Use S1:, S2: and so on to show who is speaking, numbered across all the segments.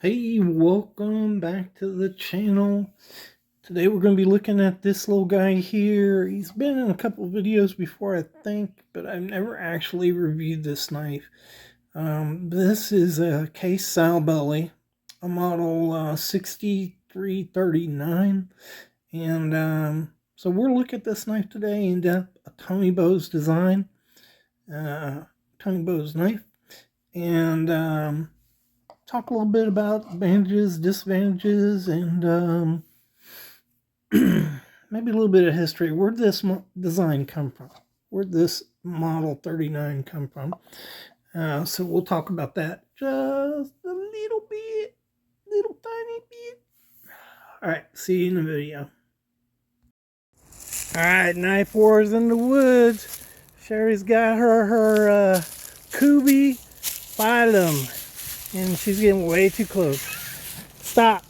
S1: Hey, welcome back to the channel. Today we're going to be looking at this little guy here. He's been in a couple videos before, I think, but I've never actually reviewed this knife. This is a case sowbelly, a model 6339, and so we'll look at this knife today in depth, a Tony Bose design, Tony Bose knife, and talk a little bit about advantages, disadvantages, and maybe a little bit of history. Where'd this design come from? Where'd this model 39 come from? So we'll talk about that just a little bit, little tiny bit. All right, see you in the video. All right, knife wars in the woods. Sherry's got her Kubi phylum, and she's getting way too close. Stop.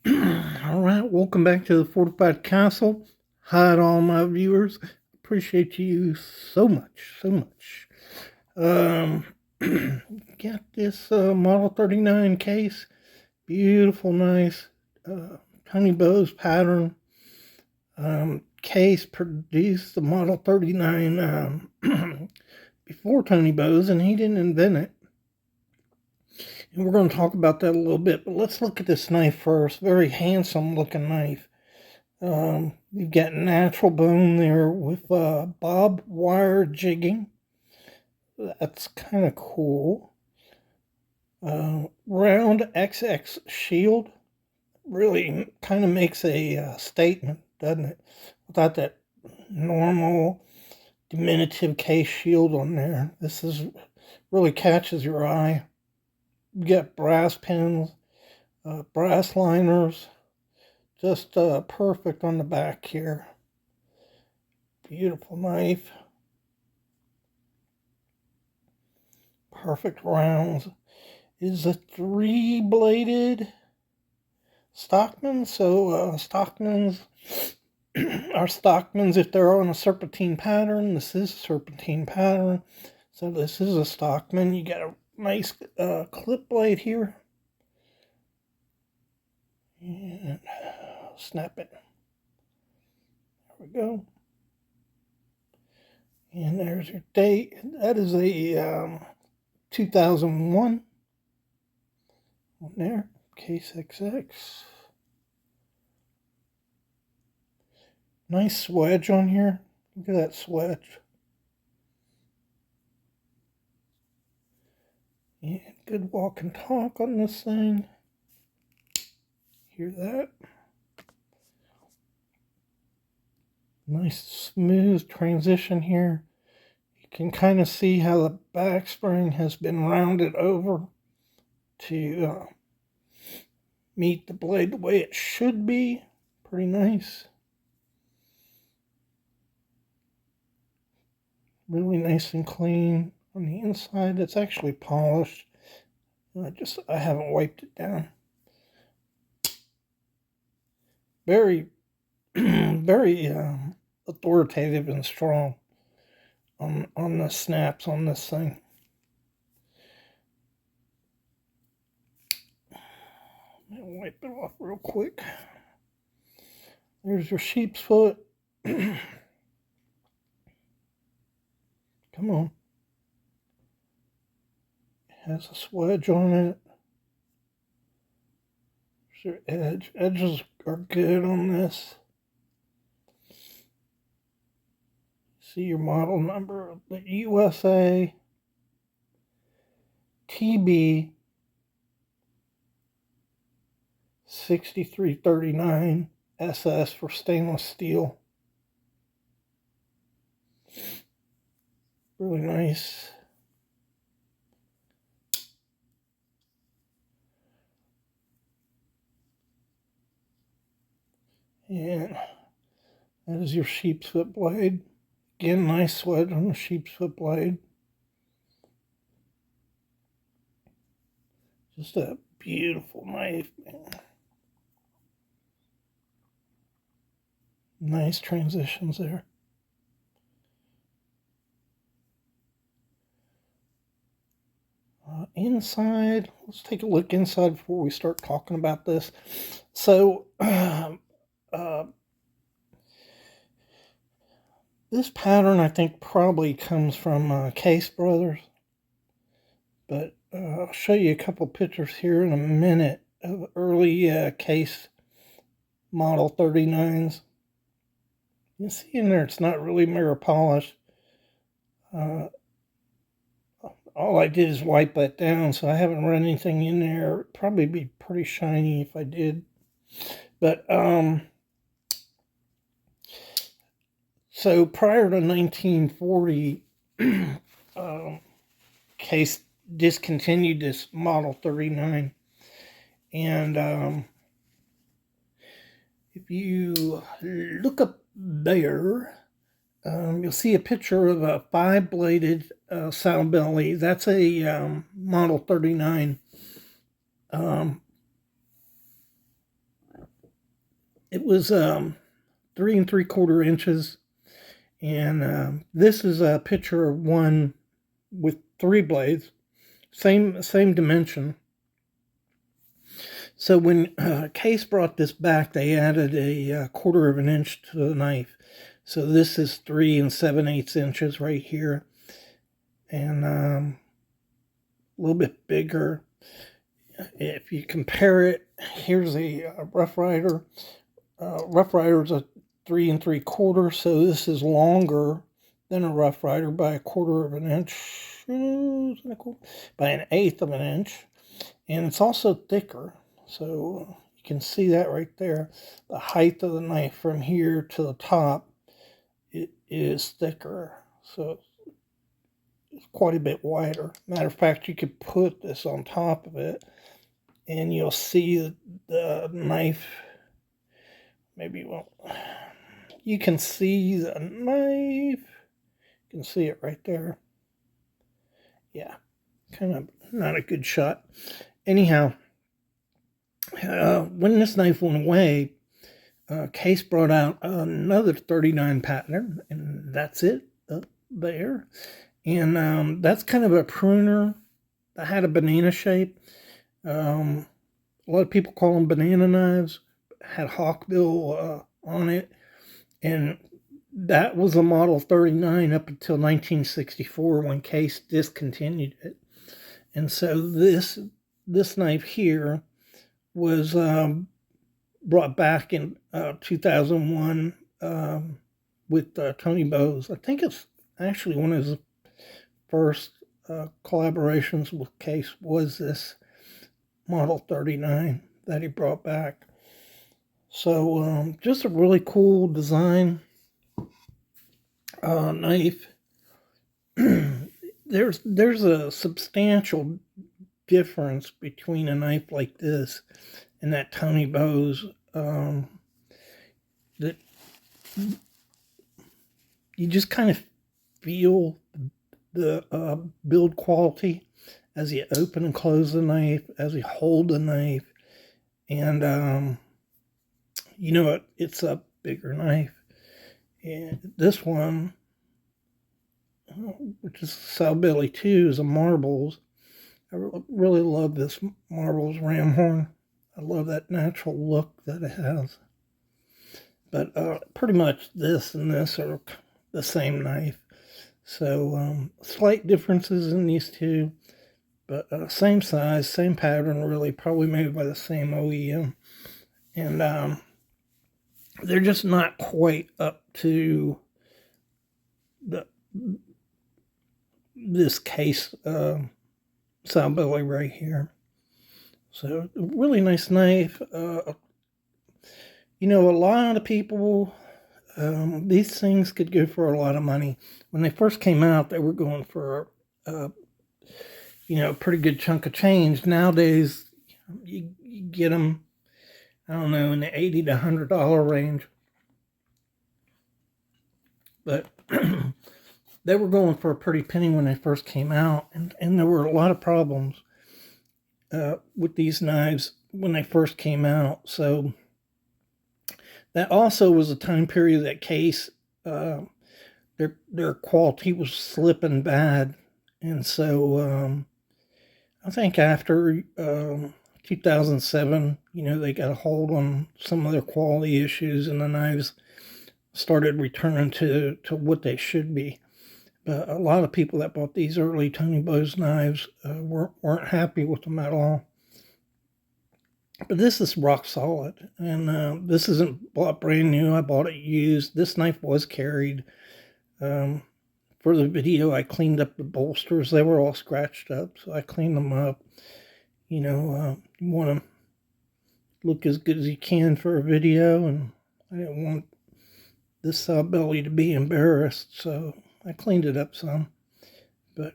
S1: Alright, welcome back to the Fortified Castle. Hi to all my viewers. Appreciate you so much, so much. Got this Model 39 case. Beautiful, nice Tony Bose pattern. Case produced the Model 39 before Tony Bose, and he didn't invent it. And we're going to talk about that a little bit, but let's look at this knife first. Very handsome looking knife. You've got natural bone there with bob wire jigging. That's kind of cool. Round XX shield. Really kind of makes a statement, doesn't it? Without that normal diminutive case shield on there. This is really catches your eye. You got brass pins, brass liners, just perfect on the back here. Beautiful knife. Perfect rounds. Is a 3-bladed Stockman, so Stockmans are Stockmans if they're on a serpentine pattern. This is a serpentine pattern, so this is a Stockman. You got a nice clip blade here, and snap it. There we go. And there's your date. That is a 2001 on there. Case XX. Nice swedge on here. Look at that swedge. Yeah, good walk and talk on this thing. Hear that? Nice smooth transition here. You can kind of see how the back spring has been rounded over to meet the blade the way it should be. Pretty nice. Really nice and clean. On the inside, it's actually polished. I haven't wiped it down. Very, very authoritative and strong on the snaps on this thing. I'll wipe it off real quick. There's your sheep's foot. Come on. Has a swedge on it. There's your edge. Edges are good on this. See your model number, the USA TB 6339 SS for stainless steel. Really nice. And that is your sheep's foot blade. Again, nice swedge on the sheep's foot blade. Just a beautiful knife. Nice transitions there. inside. Let's take a look inside before we start talking about this. So, this pattern I think probably comes from Case Brothers, but I'll show you a couple pictures here in a minute of early Case Model 39s. You see in there it's not really mirror polished. All I did is wipe that down, so I haven't run anything in there. It'd probably be pretty shiny if I did. But so prior to 1940, Case discontinued this Model 39. And if you look up there, you'll see a picture of a 5-bladed sowbelly. That's a Model 39. It was 3 3/4 inches. And this is a picture of one with 3 blades, same dimension. So when Case brought this back, they added a 1/4 of an inch to the knife. So this is 3 7/8 inches right here, and a little bit bigger. If you compare it, here's a Rough Rider. Rough Rider's a 3 3/4, so this is longer than a Rough Rider by 1/4 of an inch, by 1/8 of an inch, and it's also thicker. So you can see that right there. The height of the knife from here to the top, it is thicker, so it's quite a bit wider. Matter of fact, you could put this on top of it, and you'll see the knife. Maybe you won't. You can see the knife. You can see it right there. Yeah, kind of not a good shot. Anyhow, when this knife went away, Case brought out another 39 pattern, and that's it there. And that's kind of a pruner that had a banana shape. A lot of people call them banana knives. Had hawkbill on it, and that was a Model 39 up until 1964 when Case discontinued it. And so this knife here was brought back in 2001 with Tony Bose. I think it's actually one of his first collaborations with Case was this Model 39 that he brought back. So just a really cool design knife. There's a substantial difference between a knife like this and that Tony Bose. That you just kind of feel the build quality as you open and close the knife, as you hold the knife, and you know it's a bigger knife. And this one, which is sowbelly 2, is a marbles. I really love this marbles ram horn. I love that natural look that it has. But pretty much this and this are the same knife. So slight differences in these two, but same size, same pattern, really, probably made by the same OEM. And they're just not quite up to this Case sowbelly right here. So really nice knife. You know, a lot of people, these things could go for a lot of money. When they first came out, they were going for a pretty good chunk of change. Nowadays, you get them, I don't know, in the $80 to $100 range. But they were going for a pretty penny when they first came out, and there were a lot of problems with these knives when they first came out. So that also was a time period that Case, their quality was slipping bad, and so I think after 2007, they got a hold on some of their quality issues, and the knives started returning to what they should be. But a lot of people that bought these early Tony Bose knives weren't happy with them at all. But this is rock solid, and this isn't bought brand new. I bought it used. This knife was carried. For the video, I cleaned up the bolsters. They were all scratched up, so I cleaned them up. You want to look as good as you can for a video, and I didn't want this belly to be embarrassed, so I cleaned it up some. But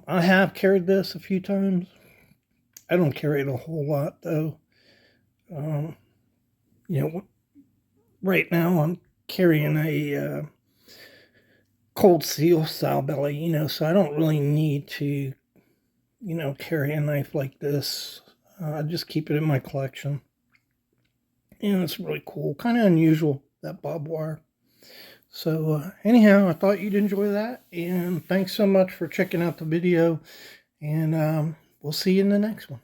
S1: I have carried this a few times. I don't carry it a whole lot, though. Right now I'm carrying a cold seal sowbelly, so I don't really need to, carry a knife like this. I just keep it in my collection. And it's really cool, kind of unusual, that barbed wire. So anyhow, I thought you'd enjoy that, and thanks so much for checking out the video, and we'll see you in the next one.